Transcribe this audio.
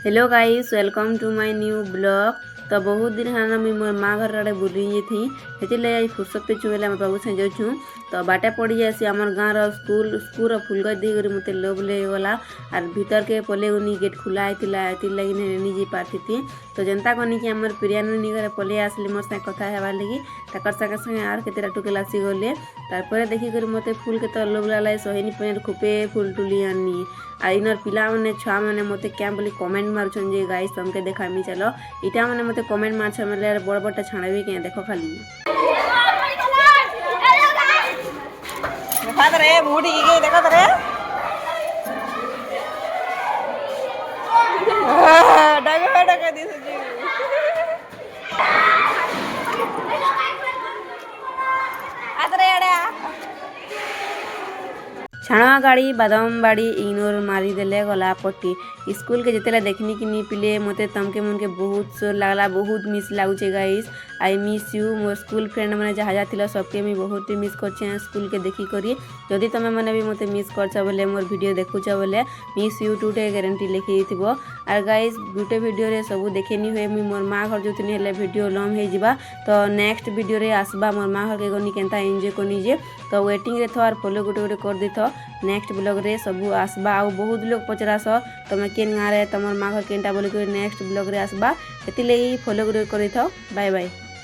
Hello guys, welcome to my new blog. तो बहुत दिन है मुझे मोर माँ घर आड़े बुली थी से आज फुर्सत पे चुले बाबू से जाऊँ तो बाटे पड़ी जासी आम गाँव स्कूल फुलगज देकर मत लोभ ले गला आर भीतर के पले उनी गेट खुला होता लगी नहीं जी पार्टी थी। तो जनता कनी कि आम प्रियानी घर पले आसली मोर साथ कथा हेबार लगी तक संगे आर केतेटा टुकेल आसी गले तार देखिक मत फुल के लोभ लागे सहेनी पेड़ खूपे फुल तुली आनी आ इनर पिला मैंने छुआ मैंने मत क्या बोली कमेंट मार्चन जे गाइस तमके देखामी चलो इटा मैंने मत कमेंट मार्च मेरे बड़ बड़टा छाड़बी क्या देख खाली मुड़ी देखो रे डगा डगा दिस छाणा गाड़ी बादाम बाड़ी इग्नोर मारिदेले गला पट्टी स्कूल के जितेला देखनी कि नहीं पिले मते तमके मुनके बहुत शोर लगला बहुत मिस लगुचे guys. I miss you more school friend मैंने जहाँ जहाँ सबके मुझे बहुत मिस कर स्कूल के देखी करी जदि तुम मैंने भी मत मिस कर बोले मोर वीडियो देखुच बोले मिस यू टू टे गारंटी लिखी थी। आर गाइस गुटे वीडियो रे सब देखेनी हुए मुझे मोर माँ घर जो वीडियो लंग हो तो नेक्स्ट वीडियो रे आसबा मोर माँ घर के गनी केनता एंजॉय करनी जे तो वेटिंग रे थो आर फॉलो गोटे गोटे कर दी थो नेक्स्ट ब्लॉग रे सब आसबा आ बहुत लोग पचरास तुम केन गाँव में तुम माँ घर केनटा बोलिक नेक्स्ट ब्लॉग रे आसबा से फॉलो कर बाय बाय।